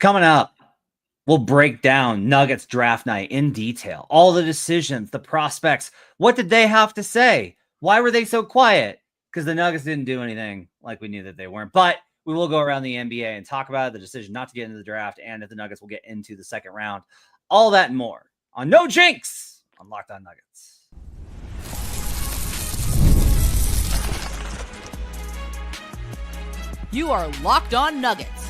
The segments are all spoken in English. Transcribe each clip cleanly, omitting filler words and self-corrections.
Coming up, we'll break down Nuggets draft night in detail. All the decisions, the prospects. What did they have to say? Why were they so quiet? Because the Nuggets didn't do anything like we knew that they weren't. But we will go around the NBA and talk about the decision not to get into the draft and if the Nuggets will get into the second round. All that and more on No Jinx on Locked On Nuggets. You are Locked On Nuggets,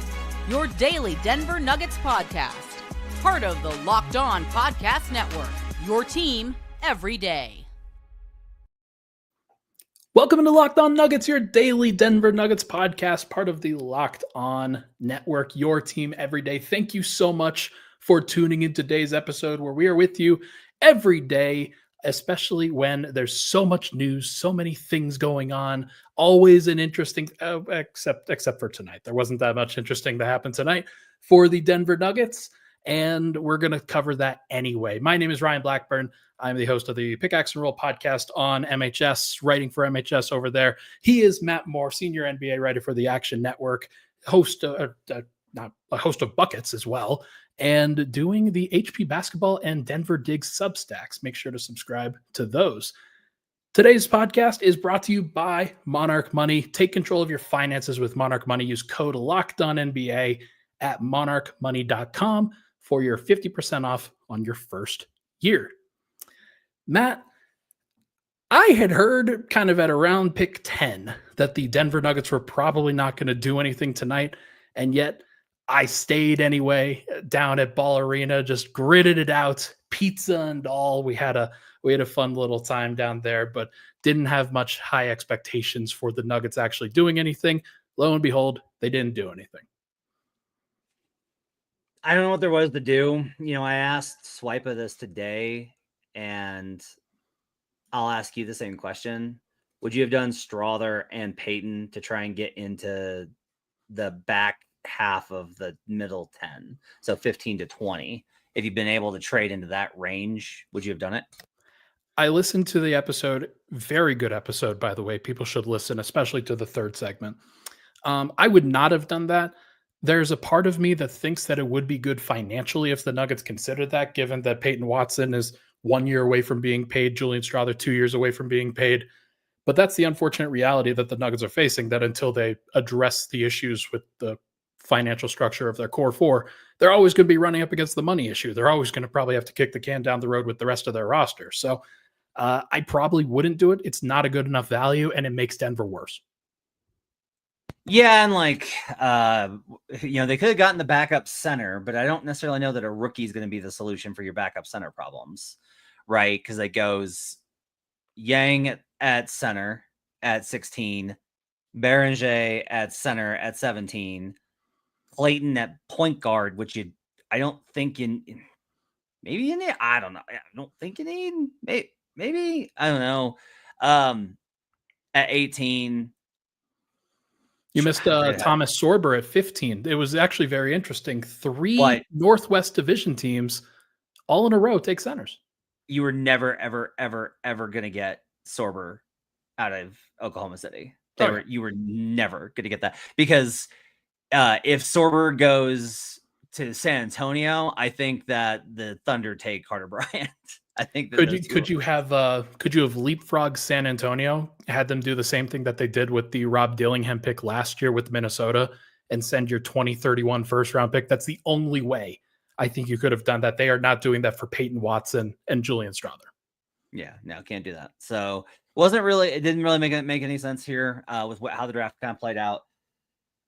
your daily Denver Nuggets podcast. Part of the Locked On Podcast Network, your team every day. Welcome to Locked On Nuggets, your daily Denver Nuggets podcast, part of the Locked On Network, your team every day. Thank you so much for tuning in today's episode where we are with you every day, especially when there's so much news, so many things going on. Always an interesting, except for tonight. There wasn't that much interesting to happen tonight for the Denver Nuggets, and we're going to cover that anyway. My name is Ryan Blackburn. I'm the host of the Pickaxe and Roll podcast on MHS, writing for MHS over there. He is Matt Moore, senior NBA writer for the Action Network, not a host of Buckets as well, and doing the HP Basketball and Denver Digs Substacks. Make sure to subscribe to those. Today's podcast is brought to you by Monarch Money. Take control of your finances with Monarch Money. Use code LOCKEDONNBA at monarchmoney.com for your 50% off on your first year. Matt, I had heard kind of at around pick 10 that the Denver Nuggets were probably not going to do anything tonight, and yet I stayed anyway down at Ball Arena, just gritted it out, pizza and all. We had a fun little time down there, but didn't have much high expectations for the Nuggets actually doing anything. Lo and behold, they didn't do anything. I don't know what there was to do. I asked Swipa this today, and I'll ask you the same question. Would you have done Strawther and Payton to try and get into the back half of the middle 10, so 15 to 20? If you've been able to trade into that range, would you have done it? I listened to the episode. Very good episode, by the way. People should listen, especially to the third segment. I would not have done that. There's a part of me that thinks that it would be good financially if the Nuggets considered that, given that Peyton Watson is 1 year away from being paid, Julian Strawther 2 years away from being paid. But that's the unfortunate reality that the Nuggets are facing, that until they address the issues with the financial structure of their core four, they're always going to be running up against the money issue. They're always going to probably have to kick the can down the road with the rest of their roster. So I probably wouldn't do it. It's not a good enough value, and it makes Denver worse. Yeah, and they could have gotten the backup center, but I don't necessarily know that a rookie is going to be the solution for your backup center problems, right? Because it goes Yang at center at 16, Beringer at center at 17, Clayton at point guard, which I don't think you need. I don't know. I don't think you need. Maybe I don't know. At 18, you missed Thomas Sorber at 15. It was actually very interesting. Three Northwest Division teams all in a row take centers. You were never, ever, ever, ever going to get Sorber out of Oklahoma City. You were never going to get that, because if Sorber goes to San Antonio, I think that the Thunder take Carter Bryant. I think that could you have leapfrogged San Antonio, had them do the same thing that they did with the Rob Dillingham pick last year with Minnesota, and send your 2031 first round pick? That's the only way I think you could have done that. They are not doing that for Peyton Watson and Julian Strawther. Yeah, no, can't do that. So it didn't really make any sense here with how the draft kind of played out.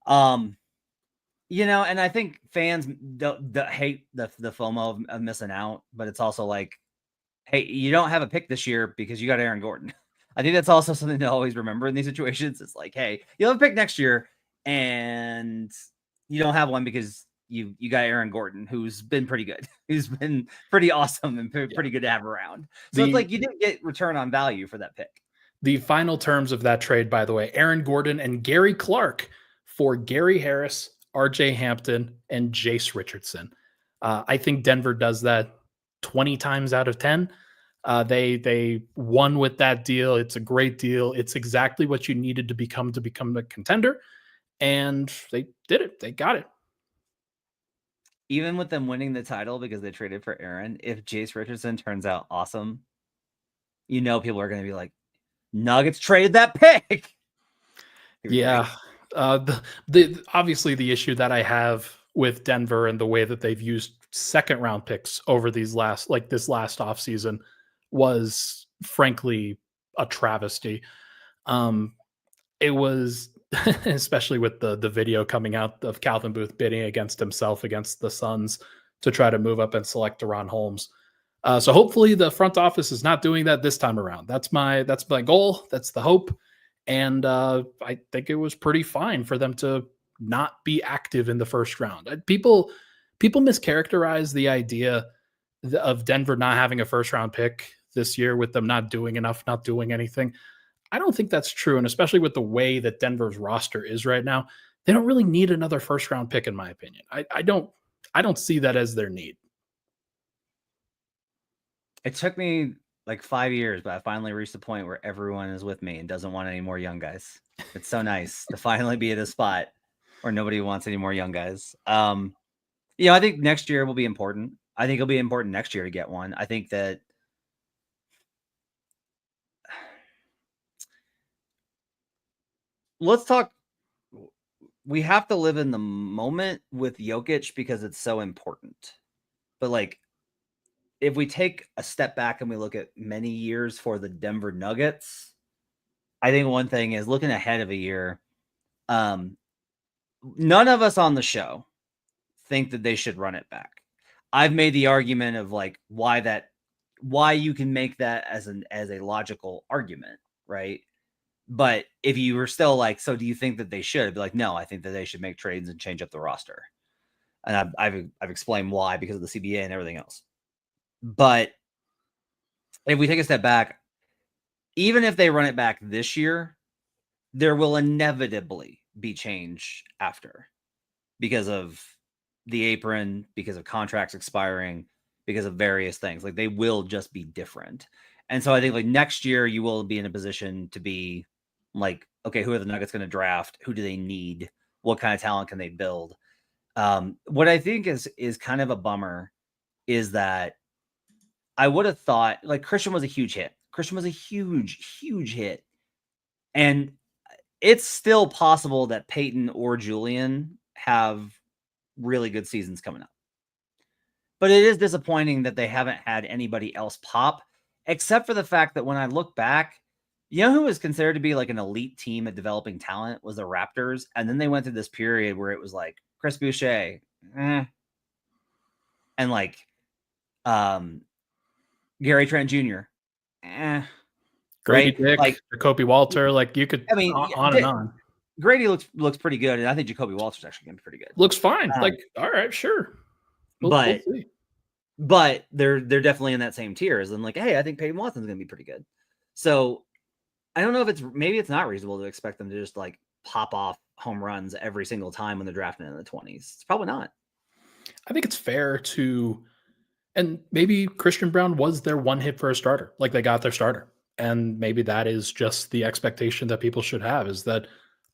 And I think fans hate the FOMO of missing out, but it's also like, hey, you don't have a pick this year because you got Aaron Gordon. I think that's also something to always remember in these situations. It's like, hey, you'll have a pick next year and you don't have one because you got Aaron Gordon, who's been pretty good. Who's been pretty awesome and pretty good to have around. So it's like you didn't get return on value for that pick. The final terms of that trade, by the way, Aaron Gordon and Gary Clark for Gary Harris, RJ Hampton, and Jace Richardson. I think Denver does that 20 times out of 10. They won with that deal. It's a great deal. It's exactly what you needed to become a contender, and they did it. They got it. even with them winning the title because they traded for Aaron, if Jace Richardson turns out awesome, people are going to be like, Nuggets traded that pick. Yeah. Obviously the issue that I have with Denver and the way that they've used second round picks over this last offseason was frankly a travesty. It was especially with the video coming out of Calvin Booth bidding against himself against the Suns to try to move up and select Deron Holmes. So hopefully the front office is not doing that this time around. That's my goal. That's the hope. And I think it was pretty fine for them to not be active in the first round. People mischaracterize the idea of Denver not having a first round pick this year with them not doing enough, not doing anything. I don't think that's true. And especially with the way that Denver's roster is right now, they don't really need another first round pick, in my opinion. I don't see that as their need. It took me like 5 years, but I finally reached the point where everyone is with me and doesn't want any more young guys. It's so nice to finally be at a spot where nobody wants any more young guys. I think next year will be important. I think it'll be important next year to get one. I think that let's talk. We have to live in the moment with Jokic because it's so important. But like, if we take a step back and we look at many years for the Denver Nuggets, I think one thing is looking ahead of a year. None of us on the show think that they should run it back. I've made the argument of like why you can make that as a logical argument, right? But if you were still like, so do you think that they should? I'd be like, no, I think that they should make trades and change up the roster. And I've explained why because of the CBA and everything else. But if we take a step back, even if they run it back this year, there will inevitably be change after because of the apron, because of contracts expiring, because of various things. Like they will just be different. And so I think like next year you will be in a position to be like, okay, who are the Nuggets going to draft? Who do they need? What kind of talent can they build? What I think is kind of a bummer is that I would have thought like Christian was a huge hit. Christian was a huge, huge hit. And it's still possible that Peyton or Julian have really good seasons coming up. But it is disappointing that they haven't had anybody else pop, except for the fact that when I look back, who was considered to be like an elite team at developing talent was the Raptors. And then they went through this period where it was like Chris Boucher, and like Gary Trent Jr., Grady right? Dick, like Jacoby Walter, like you could on and on. Grady looks pretty good, and I think Jacoby Walter's actually going to be pretty good. Looks fine. All right, sure. We'll see. But they're definitely in that same tier as I'm like, hey, I think Peyton Watson's going to be pretty good. So I don't know if it's not reasonable to expect them to just like pop off home runs every single time when they're drafting in the 20s. It's probably not. I think it's fair to, and maybe Christian Braun was their one hit for a starter. Like they got their starter. And maybe that is just the expectation that people should have, is that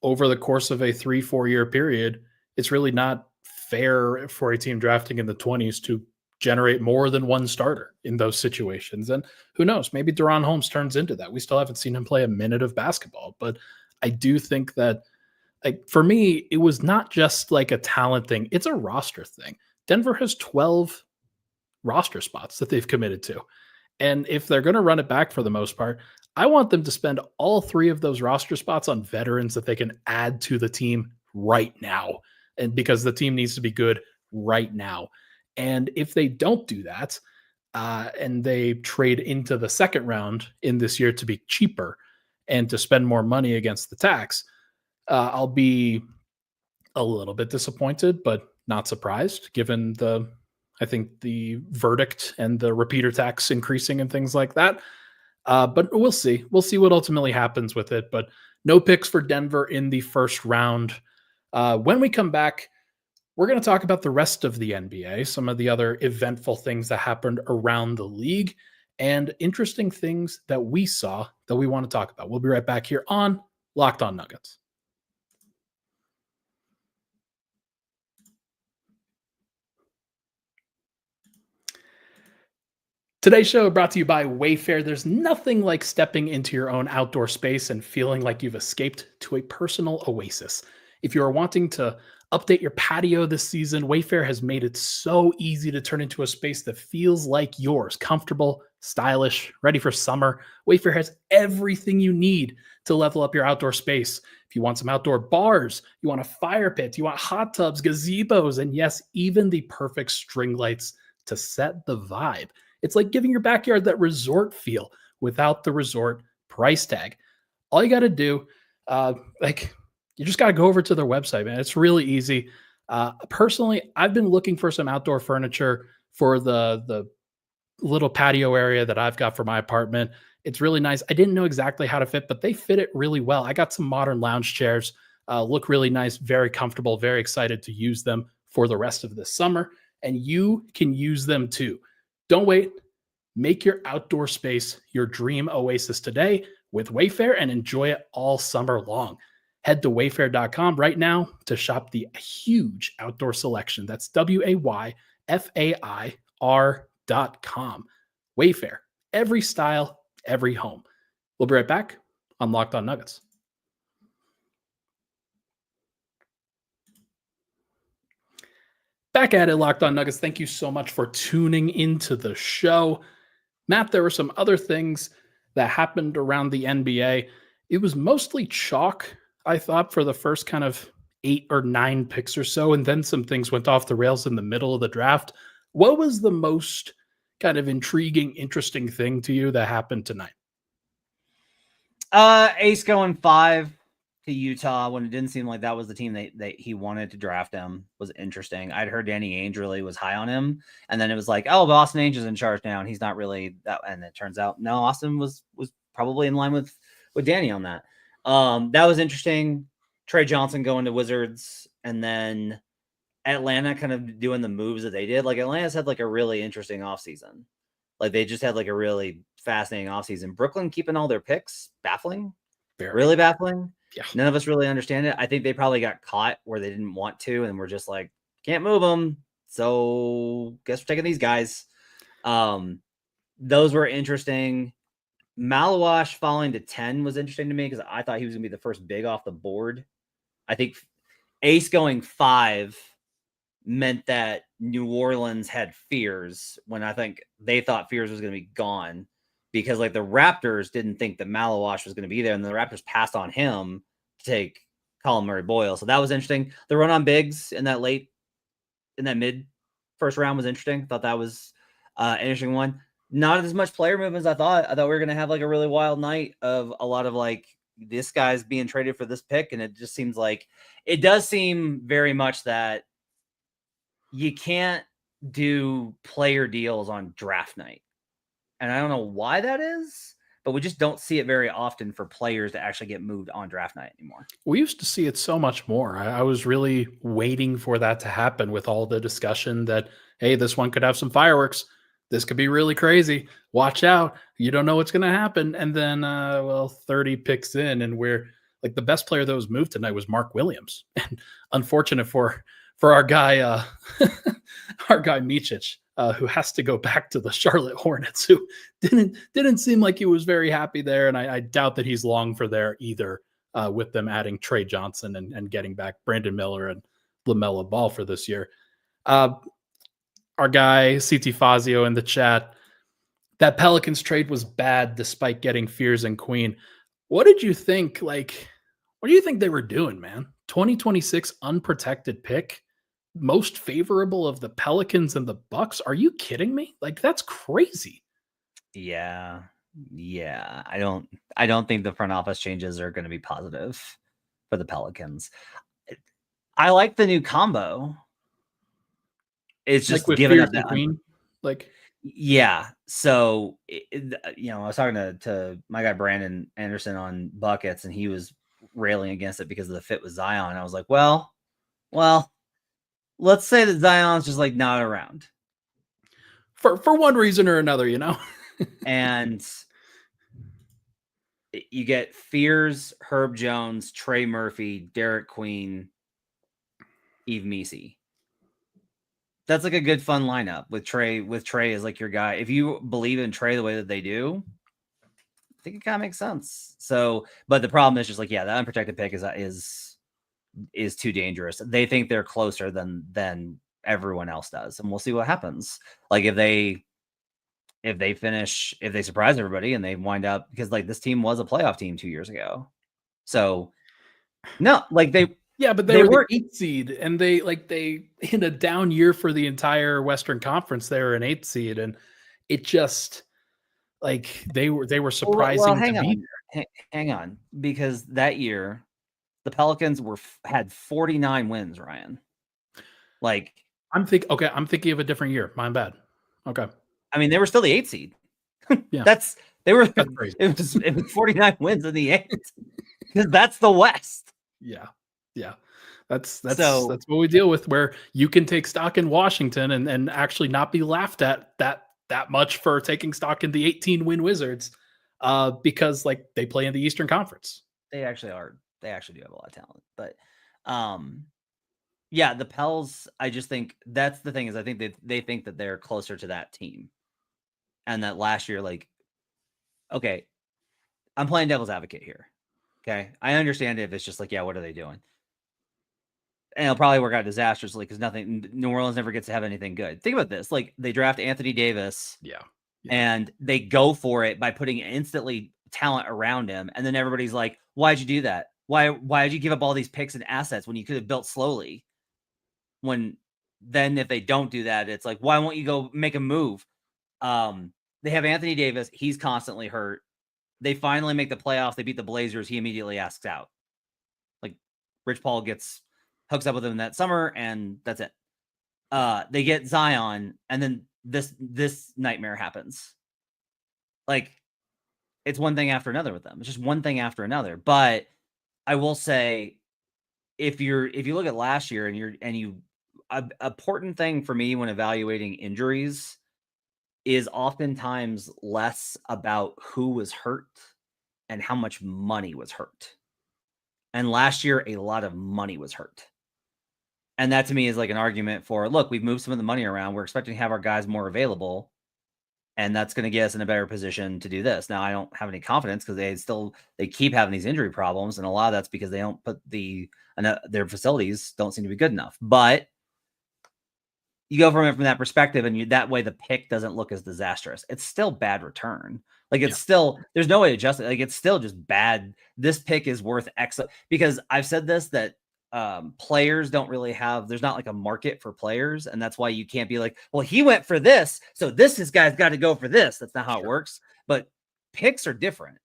over the course of a 3-4 year period, it's really not fair for a team drafting in the 20s to generate more than one starter in those situations. And who knows, maybe Deron Holmes turns into that. We still haven't seen him play a minute of basketball, but I do think that like for me, it was not just like a talent thing. It's a roster thing. Denver has 12 roster spots that they've committed to. And if they're going to run it back for the most part, I want them to spend all 3 of those roster spots on veterans that they can add to the team right now. And because the team needs to be good right now. And if they don't do that, and they trade into the second round in this year to be cheaper and to spend more money against the tax, I'll be a little bit disappointed, but not surprised given I think the verdict and the repeater tax increasing and things like that. But we'll see. We'll see what ultimately happens with it. But no picks for Denver in the first round. When we come back, we're going to talk about the rest of the NBA, some of the other eventful things that happened around the league, and interesting things that we saw that we want to talk about. We'll be right back here on Locked On Nuggets. Today's show brought to you by WayFair. There's nothing like stepping into your own outdoor space and feeling like you've escaped to a personal oasis. If you are wanting to update your patio this season, WayFair has made it so easy to turn into a space that feels like yours, comfortable, stylish, ready for summer. WayFair has everything you need to level up your outdoor space. If you want some outdoor bars, you want a fire pit, you want hot tubs, gazebos, and yes, even the perfect string lights to set the vibe. It's like giving your backyard that resort feel without the resort price tag. All you got to do, you just got to go over to their website, man. It's really easy. Personally, I've been looking for some outdoor furniture for the little patio area that I've got for my apartment. It's really nice. I didn't know exactly how to fit, but they fit it really well. I got some modern lounge chairs, look really nice, very comfortable, very excited to use them for the rest of the summer. And you can use them too. Don't wait. Make your outdoor space your dream oasis today with Wayfair and enjoy it all summer long. Head to wayfair.com right now to shop the huge outdoor selection. That's WAYFAIR.com. Wayfair, every style, every home. We'll be right back on Locked On Nuggets. Back at it, Locked On Nuggets. Thank you so much for tuning into the show. Matt, there were some other things that happened around the NBA. It was mostly chalk, I thought, for the first kind of 8 or 9 picks or so, and then some things went off the rails in the middle of the draft. What was the most kind of intriguing, interesting thing to you that happened tonight? Ace going 5 to Utah when it didn't seem like that was the team that he wanted to draft him was interesting. I'd heard Danny Ainge really was high on him, and then it was like, oh, but Austin Ainge is in charge now, and he's not really that. And it turns out, no, Austin was probably in line with Danny on that. That was interesting. Trey Johnson going to Wizards, and then Atlanta kind of doing the moves that they did. Like Atlanta's had like a really interesting offseason. Like they just had like a really fascinating offseason. Brooklyn keeping all their picks, baffling. Really baffling. Yeah. None of us really understand it. I think they probably got caught where they didn't want to, and we're just like, can't move them. So guess we're taking these guys. Those were interesting. Malawash falling to 10 was interesting to me because I thought he was going to be the first big off the board. I think Ace going 5 meant that New Orleans had fears when I think they thought fears was going to be gone. Because like the Raptors didn't think that Malawash was going to be there, and the Raptors passed on him to take Colin Murray-Boyle. So that was interesting. The run on bigs in that mid first round was interesting. Thought that was an interesting one. Not as much player movement as I thought. I thought we were going to have like a really wild night of a lot of like this guy's being traded for this pick, and it just seems like it does seem very much that you can't do player deals on draft night. And I don't know why that is, but we just don't see it very often for players to actually get moved on draft night anymore. We used to see it so much more. I was really waiting for that to happen with all the discussion that, hey, this one could have some fireworks. This could be really crazy. Watch out. You don't know what's going to happen. And then, 30 picks in, and we're like the best player that was moved tonight was Mark Williams. And unfortunate for our guy, our guy Micic. Who has to go back to the Charlotte Hornets, who didn't seem like he was very happy there, and I doubt that he's long for there either. With them adding Trey Johnson and getting back Brandon Miller and LaMelo Ball for this year. Our guy CT Fazio in the chat, that Pelicans trade was bad despite getting Fears and Queen. What did you think? Like, what do you think they were doing, man? 2026 unprotected pick. Most favorable of the Pelicans and the Bucks. Are you kidding me? Like, that's crazy. Yeah. I don't think the front office changes are going to be positive for the Pelicans. I like the new combo. It's just like giving up that Queen. Yeah. So, I was talking to my guy Brandon Anderson on Buckets, and he was railing against it because of the fit with Zion. I was like, well, let's say that Zion's just like not around for one reason or another, and you get Fears, Herb Jones, Trey Murphy, Derek Queen, Yves Missi. That's like a good fun lineup with Trey. With Trey as like your guy. If you believe in Trey the way that they do, I think it kind of makes sense. So, but the problem is just like, yeah, the unprotected pick is too dangerous. They think they're closer than everyone else does, and we'll see what happens. Like if they surprise everybody and they wind up, because like this team was a playoff team 2 years ago. So no, like they but they were the 8th seed, and they in a down year for the entire Western Conference, they were an 8th seed, and it just like they were surprising to be there. Hang on, because that year the Pelicans had 49 wins, Ryan. Like I'm thinking of a different year. My bad. Okay. I mean, they were still the 8th seed. Yeah. That's crazy. It was 49 wins in the 8th. Because that's the West. Yeah. That's what we deal with, where you can take stock in Washington and actually not be laughed at that much for taking stock in the 18-win Wizards, because like they play in the Eastern Conference. They actually are. They actually do have a lot of talent. But yeah, the Pels, I just think that's the thing, is I think they think that they're closer to that team. And that last year, like, okay, I'm playing devil's advocate here. Okay. I understand if it's just like, yeah, what are they doing? And it'll probably work out disastrously because New Orleans never gets to have anything good. Think about this. Like they draft Anthony Davis. Yeah. And they go for it by putting instantly talent around him. And then everybody's like, why'd you do that? Why did you give up all these picks and assets when you could have built slowly? Then if they don't do that, it's like, why won't you go make a move? They have Anthony Davis. He's constantly hurt. They finally make the playoffs. They beat the Blazers. He immediately asks out. Like Rich Paul hooks up with him that summer, and that's it. They get Zion, and then this nightmare happens. Like it's one thing after another with them. It's just one thing after another. But I will say, if you look at last year an important thing for me when evaluating injuries is oftentimes less about who was hurt and how much money was hurt. And last year, a lot of money was hurt. And that to me is like an argument for, look, we've moved some of the money around. We're expecting to have our guys more available. And that's going to get us in a better position to do this. Now, I don't have any confidence because they keep having these injury problems. And a lot of that's because they don't put their facilities don't seem to be good enough. But you go from it from that perspective, and that way the pick doesn't look as disastrous. It's still bad return. Like it's still, there's no way to adjust it. Like it's still just bad. This pick is worth X, because I've said this, that players don't really there's not like a market for players. And that's why you can't be like, well, he went for this, so this guy's got to go for this. That's not how it works. But picks are different.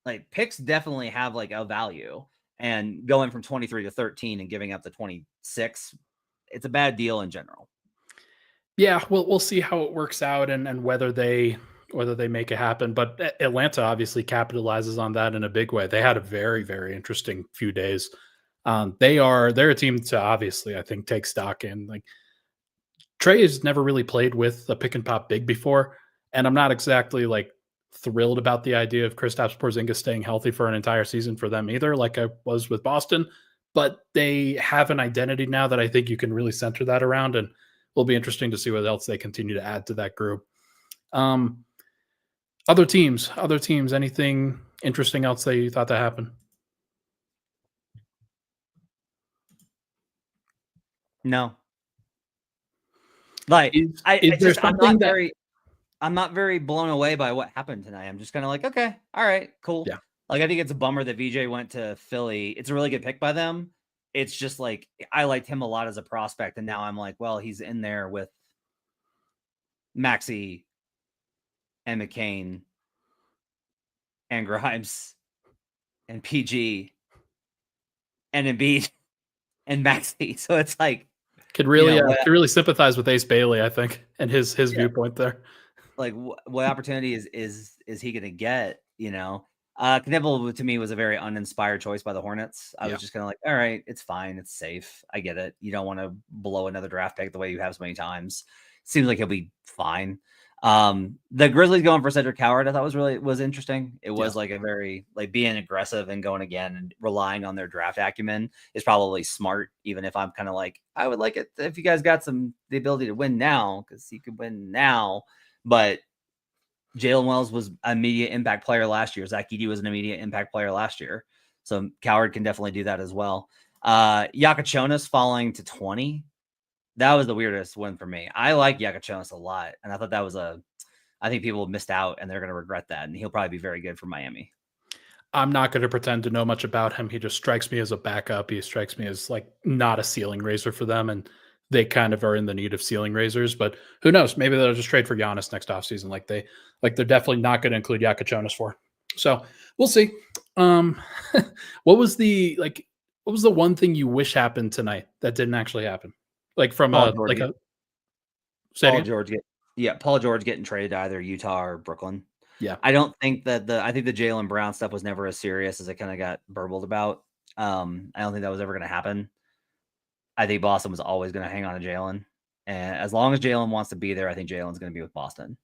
Like picks definitely have like a value, and going from 23 to 13 and giving up the 26, it's a bad deal in general. Yeah, we'll see how it works out and whether they make it happen. But Atlanta obviously capitalizes on that in a big way. They had a very, very interesting few days. They're a team to obviously, I think, take stock in. Like Trey has never really played with a pick and pop big before, and I'm not exactly like thrilled about the idea of Kristaps Porzingis staying healthy for an entire season for them either, like I was with Boston. But they have an identity now that I think you can really center that around, and it'll be interesting to see what else they continue to add to that group. Other teams, anything interesting else that you thought that happened? No. Like I'm not very blown away by what happened tonight. I'm just kind of like, okay, all right, cool. Yeah. Like I think it's a bummer that VJ went to Philly. It's a really good pick by them. It's just like I liked him a lot as a prospect, and now I'm like, well, he's in there with Maxey and McCain and Grimes and PG and Embiid and Maxey. So it's like could really sympathize with Ace Bailey, I think, and his viewpoint there. Like what opportunity is he going to get? Knibble to me was a very uninspired choice by the Hornets. I was just kind of like, all right, it's fine. It's safe. I get it. You don't want to blow another draft pick the way you have so many times. Seems like he'll be fine. The Grizzlies going for Cedric Howard, I thought was interesting. It was Yeah. like a very being aggressive and going again and relying on their draft acumen is probably smart. Even if I'm kind of like, I would like it if you guys got the ability to win now, because you could win now. But Jalen Wells was an immediate impact player last year. Zach Edey was an immediate impact player last year. So Coward can definitely do that as well. Yakachonis falling to 20. That was the weirdest one for me. I like Yakachonis a lot. And I thought that was I think people missed out and they're going to regret that. And he'll probably be very good for Miami. I'm not going to pretend to know much about him. He just strikes me as a backup. He strikes me as like not a ceiling raiser for them. And they kind of are in the need of ceiling raisers, but who knows? Maybe they'll just trade for Giannis next offseason. They're definitely not going to include Yakachonis for. So we'll see. What was the one thing you wish happened tonight that didn't actually happen? Like from Paul George getting traded to either Utah or Brooklyn. Yeah. I don't think that I think the Jaylen Brown stuff was never as serious as it kind of got burbled about. I don't think that was ever going to happen. I think Boston was always going to hang on to Jalen. And as long as Jalen wants to be there, I think Jalen's going to be with Boston.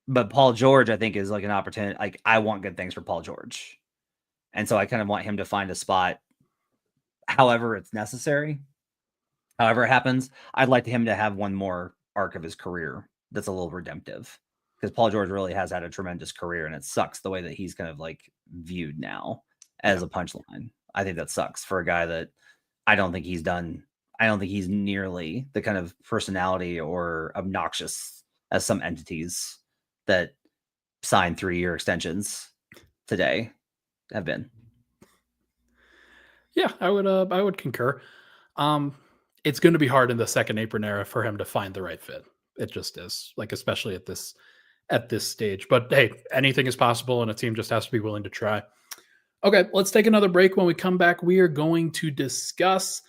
But Paul George, I think, is like an opportunity. Like, I want good things for Paul George. And so I kind of want him to find a spot, however it's necessary, however it happens. I'd like him to have one more arc of his career that's a little redemptive, because Paul George really has had a tremendous career, and it sucks the way that he's kind of like viewed now as a punchline. I think that sucks for a guy that I don't think he's nearly the kind of personality or obnoxious as some entities that sign 3-year extensions today have been. Yeah, I would concur. It's going to be hard in the second apron era for him to find the right fit. It just is, like, especially at this stage. But hey, anything is possible, and a team just has to be willing to try. Okay, let's take another break. When we come back, we are going to discuss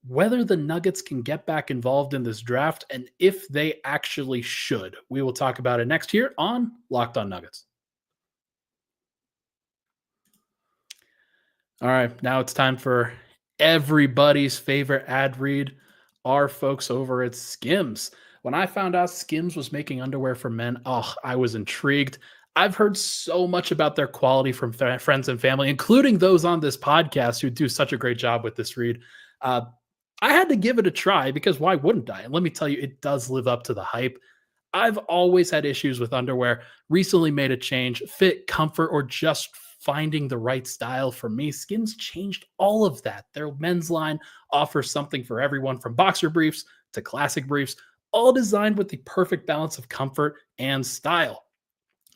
whether the Nuggets can get back involved in this draft and if they actually should. We will talk about it next here on Locked On Nuggets. All right, now it's time for everybody's favorite ad read, our folks over at Skims. When I found out Skims was making underwear for men, I was intrigued. I've heard so much about their quality from friends and family, including those on this podcast who do such a great job with this read. I had to give it a try, because why wouldn't I? And let me tell you, it does live up to the hype. I've always had issues with underwear, recently made a change, fit, comfort, or just finding the right style for me. Skims changed all of that. Their men's line offers something for everyone, from boxer briefs to classic briefs, all designed with the perfect balance of comfort and style.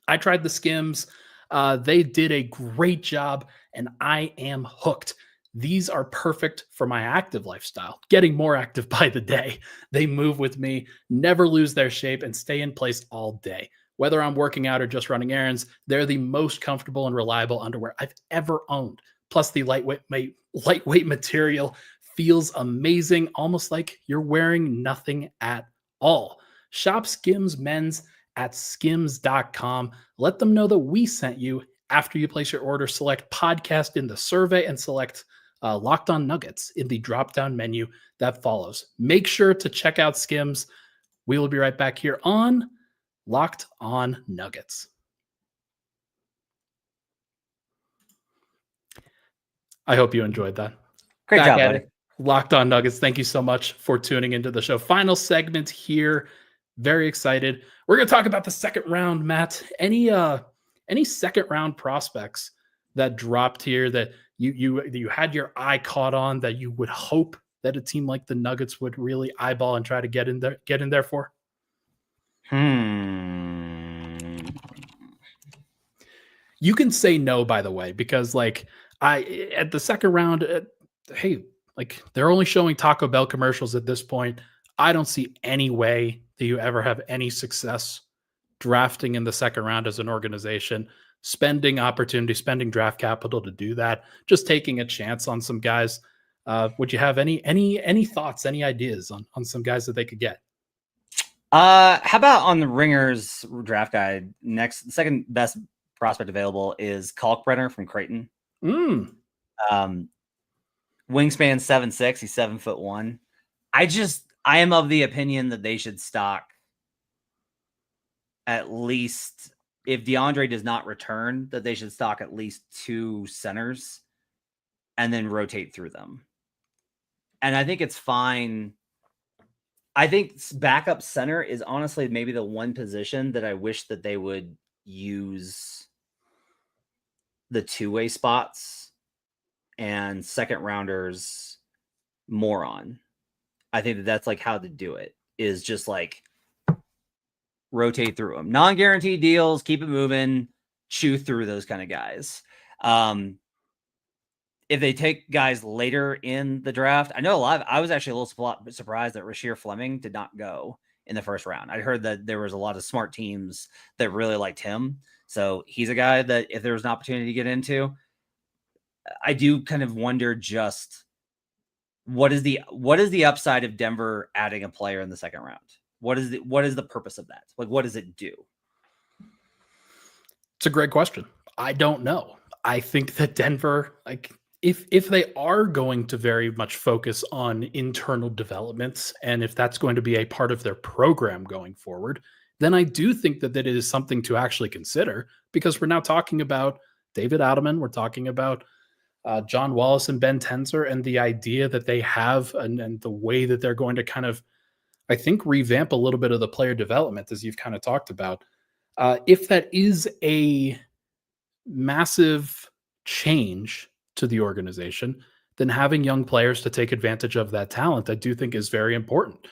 I tried the Skims. They did a great job, and I am hooked. These are perfect for my active lifestyle, getting more active by the day. They move with me, never lose their shape, and stay in place all day. Whether I'm working out or just running errands, they're the most comfortable and reliable underwear I've ever owned. Plus, the lightweight material feels amazing, almost like you're wearing nothing at all. Shop SKIMS Mens at skims.com. Let them know that we sent you. After you place your order, select podcast in the survey and select Locked On Nuggets in the drop-down menu that follows. Make sure to check out Skims. We will be right back here on Locked On Nuggets. I hope you enjoyed that. Great job, buddy. Locked On Nuggets. Thank you so much for tuning into the show. Final segment here. Very excited. We're going to talk about the second round, Matt. Any second round prospects that dropped here that you had your eye caught on, that you would hope that a team like the Nuggets would really eyeball and try to get in there for? You can say no, by the way, because at the second round, they're only showing Taco Bell commercials at this point. I don't see any way that you ever have any success drafting in the second round as an organization, spending draft capital to do that, just taking a chance on some guys. Would you have any thoughts, any ideas on some guys that they could get? How about on the Ringers draft guide? The second best prospect available is Kalkbrenner from Creighton. Wingspan 7'6", he's 7'1". I am of the opinion that they should stock at least, if DeAndre does not return, that they should stock at least 2 centers and then rotate through them. And I think it's fine. I think backup center is honestly maybe the one position that I wish that they would use the 2-way spots and second rounders more on. I think that's like how to do it, is just like rotate through them. Non-guaranteed deals, keep it moving, chew through those kind of guys. If they take guys later in the draft, I know I was actually a little surprised that Rasheer Fleming did not go in the first round. I heard that there was a lot of smart teams that really liked him. So he's a guy that if there was an opportunity to get into, I do kind of wonder just what is the upside of Denver adding a player in the second round? What is the purpose of that? Like, what does it do? It's a great question. I don't know. I think that Denver, like, if they are going to very much focus on internal developments, and if that's going to be a part of their program going forward, then I do think that it is something to actually consider, because we're now talking about David Adelman, we're talking about John Wallace and Ben Tenzer, and the idea that they have and the way that they're going to kind of, I think, revamp a little bit of the player development, as you've kind of talked about. If that is a massive change to the organization, then having young players to take advantage of that talent, I do think is very important.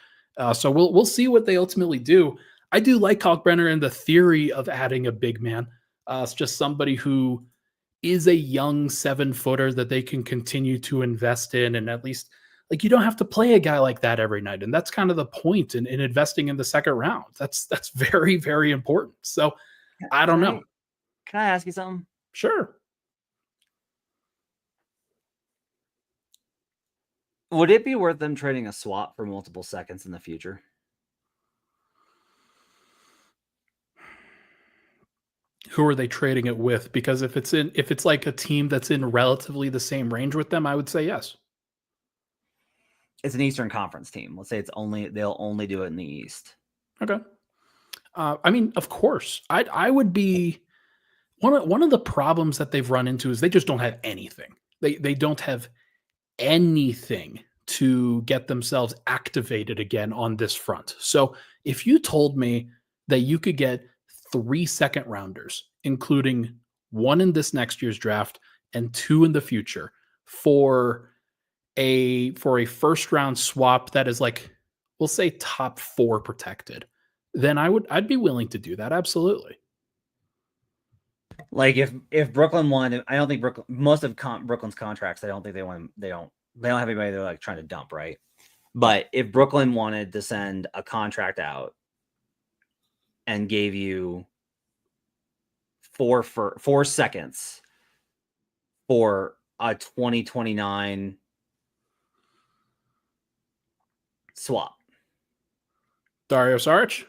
So we'll see what they ultimately do. I do like Kalkbrenner and the theory of adding a big man. It's just somebody who is a young 7-footer that they can continue to invest in, and at least, like, you don't have to play a guy like that every night, and that's kind of the point in investing in the second round. That's very, very important. So I don't know. Can I ask you something? Sure. Would it be worth them trading a swap for multiple seconds in the future? Who are they trading it with? Because if it's like a team that's in relatively the same range with them, I would say yes. It's an Eastern Conference team. Let's say they'll only do it in the East. Okay. I mean, of course, I would be one of the problems that they've run into is they just don't have anything. They don't have anything to get themselves activated again on this front. So if you told me that you could get 3 second rounders, including 1 in this next year's draft and 2 in the future, for a first round swap that is, like, we'll say top 4 protected, then I'd be willing to do that. Absolutely. Like if Brooklyn wanted, I don't think most of Brooklyn's contracts, I don't think they don't have anybody they're like trying to dump, right? But if Brooklyn wanted to send a contract out and gave you 4 seconds for a 2029 swap, Dario Saric,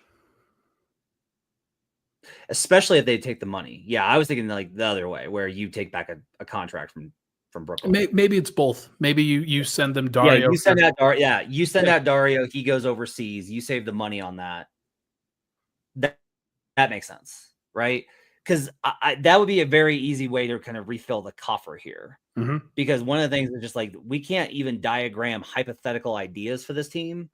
especially if they take the money. Yeah, I was thinking like the other way, where you take back a contract from Brooklyn. Maybe it's both. Maybe you send them Dario. Yeah, you send out Dario. Yeah, you send out Dario. He goes overseas. You save the money on that. That makes sense, right? Because that would be a very easy way to kind of refill the coffer here. Mm-hmm. Because one of the things is just like, we can't even diagram hypothetical ideas for this team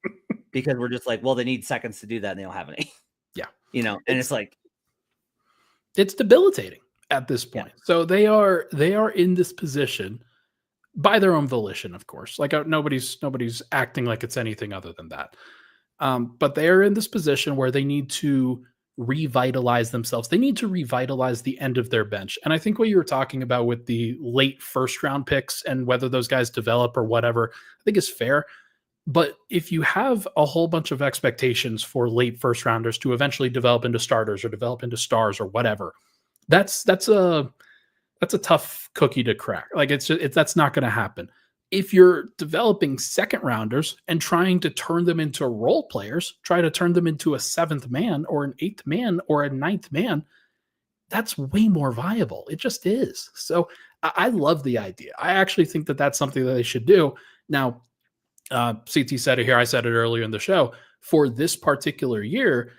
because we're just like, well, they need seconds to do that and they don't have any. Yeah. And it's like, it's debilitating at this point. Yeah. So they are in this position by their own volition, of course. Like, nobody's acting like it's anything other than that. But they are in this position where they need to revitalize themselves. They need to revitalize the end of their bench. And I think what you were talking about with the late first round picks and whether those guys develop or whatever, I think is fair. But if you have a whole bunch of expectations for late first rounders to eventually develop into starters or develop into stars or whatever, that's a tough cookie to crack. Like, that's not going to happen. If you're developing second rounders and trying to turn them into role players, try to turn them into a 7th man or an 8th man or a 9th man, that's way more viable. It just is. So I love the idea. I actually think that that's something that they should do. Now, CT said it here. I said it earlier in the show. For this particular year,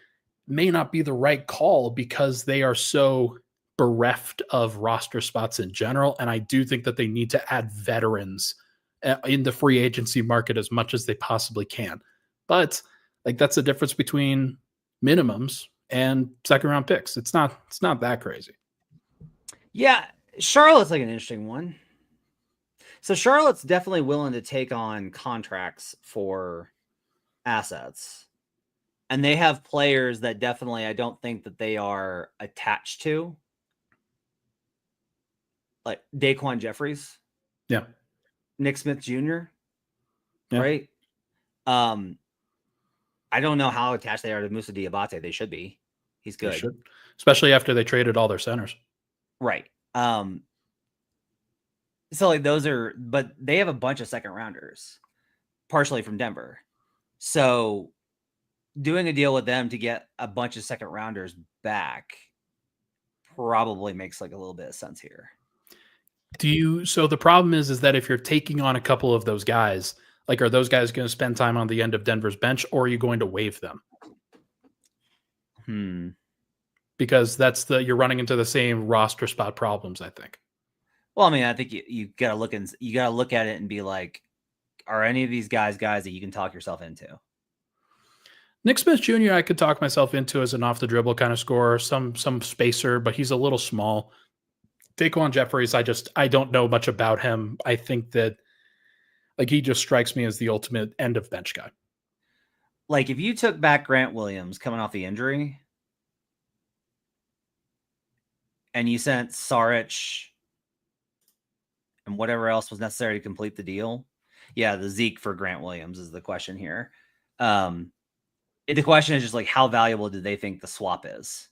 may not be the right call because they are so bereft of roster spots in general. And I do think that they need to add veterans in the free agency market as much as they possibly can. But like that's the difference between minimums and second round picks. It's not that crazy. Yeah, Charlotte's like an interesting one. So Charlotte's definitely willing to take on contracts for assets. And they have players that definitely I don't think that they are attached to. Like Daquan Jeffries. Yeah. Nick Smith Jr. Yeah. Right? I don't know how attached they are to Moussa Diabate. They should be. He's good. Should. Especially after they traded all their centers. Right. So like those are, but they have a bunch of second rounders, partially from Denver. So doing a deal with them to get a bunch of second rounders back probably makes like a little bit of sense here. So the problem is that if you're taking on a couple of those guys, like, are those guys going to spend time on the end of Denver's bench, or are you going to waive them? Because you're running into the same roster spot problems, I think. Well, I mean, I think you gotta look at it and be like, are any of these guys that you can talk yourself into? Nick Smith Jr. I could talk myself into as an off the dribble kind of scorer, some spacer, but he's a little small. Daquan Jeffries, I don't know much about him. I think that like he just strikes me as the ultimate end of bench guy. Like if you took back Grant Williams coming off the injury and you sent Saric and whatever else was necessary to complete the deal. Yeah, the Zeke for Grant Williams is the question here. The question is just like, how valuable do they think the swap is?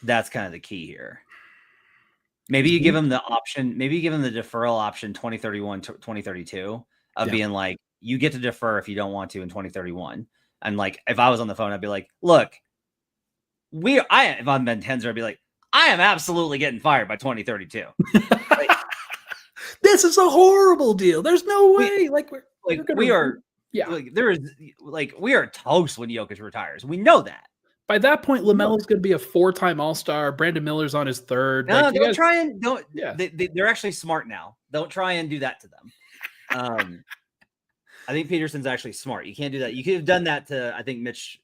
That's kind of the key here. Maybe you give them the option, maybe you give them the deferral option 2031 to 2032 of being like, you get to defer if you don't want to in 2031. And like, if I was on the phone, I'd be like, look, if I'm Ben Tenzer, I'd be like, I am absolutely getting fired by 2032. Like, this is a horrible deal. There's no way. We are toast when Jokic retires. We know that. By that point, LaMelo's going to be a 4-time All-Star. Brandon Miller's on his third. No, they're actually smart now. Don't try and do that to them. I think Peterson's actually smart. You can't do that. You could have done that to, I think, Mitch,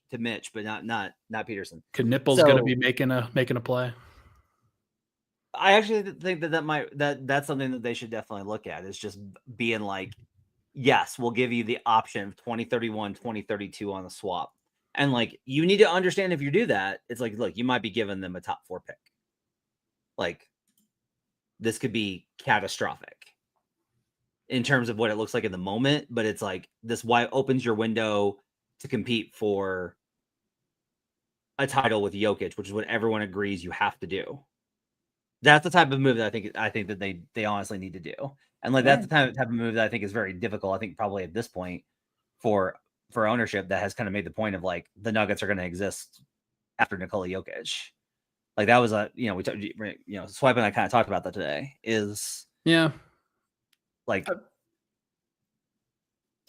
but not Peterson. Knipple's going to be making a play. I actually think that's something that they should definitely look at, is just being like, yes, we'll give you the option of 2031, 2032 on the swap. And like, you need to understand if you do that, it's like, look, you might be giving them a top 4 pick. Like, this could be catastrophic in terms of what it looks like in the moment, but it's like, this opens your window to compete for a title with Jokic, which is what everyone agrees you have to do. That's the type of move that I think that they honestly need to do. And like, that's the type of move that I think is very difficult. I think probably at this point for ownership that has kind of made the point of like, the Nuggets are going to exist after Nikola Jokic. Like that was Swipe and I kind of talked about that today like,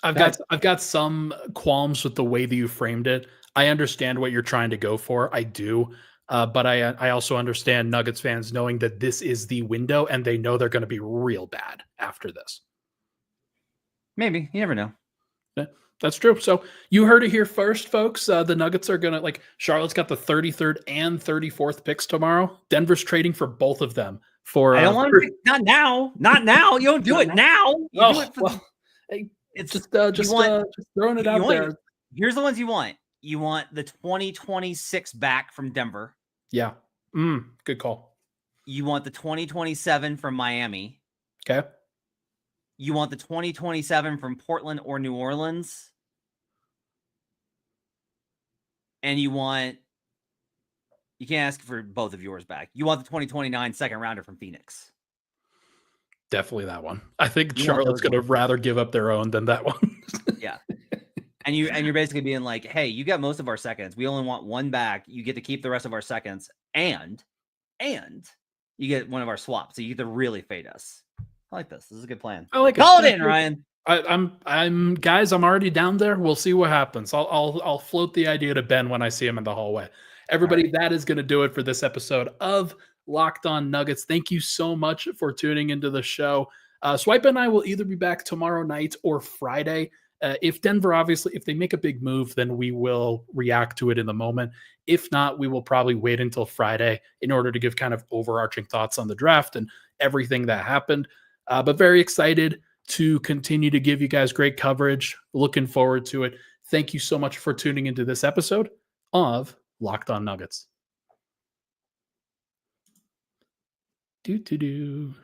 I've got some qualms with the way that you framed it. I understand what you're trying to go for. I do. But I also understand Nuggets fans knowing that this is the window and they know they're going to be real bad after this. Maybe. You never know. Yeah, that's true. So you heard it here first, folks. The Nuggets are going to, Charlotte's got the 33rd and 34th picks tomorrow. Denver's trading for both of them. I don't want to. Not now. Not now. You don't do it now. It's just throwing it out there. Here's the ones you want. You want the 2026 back from Denver. Yeah. Good call. You want the 2027 from Miami. Okay. You want the 2027 from Portland or New Orleans. And you can't ask for both of yours back. You want the 2029 second rounder from Phoenix. Definitely that one. I think Charlotte's going to rather give up their own than that one. Yeah. And you're basically being like, hey, you got most of our seconds. We only want one back. You get to keep the rest of our seconds, and you get one of our swaps. So you get to really fade us. I like this. This is a good plan. I like it. Call it in, Ryan. I'm guys, I'm already down there. We'll see what happens. I'll float the idea to Ben when I see him in the hallway. Everybody, right. that is going to do it for this episode of Locked On Nuggets. Thank you so much for tuning into the show. Swipe and I will either be back tomorrow night or Friday. If Denver, obviously, if they make a big move, then we will react to it in the moment. If not, we will probably wait until Friday in order to give kind of overarching thoughts on the draft and everything that happened. But very excited to continue to give you guys great coverage. Looking forward to it. Thank you so much for tuning into this episode of Locked On Nuggets. Do.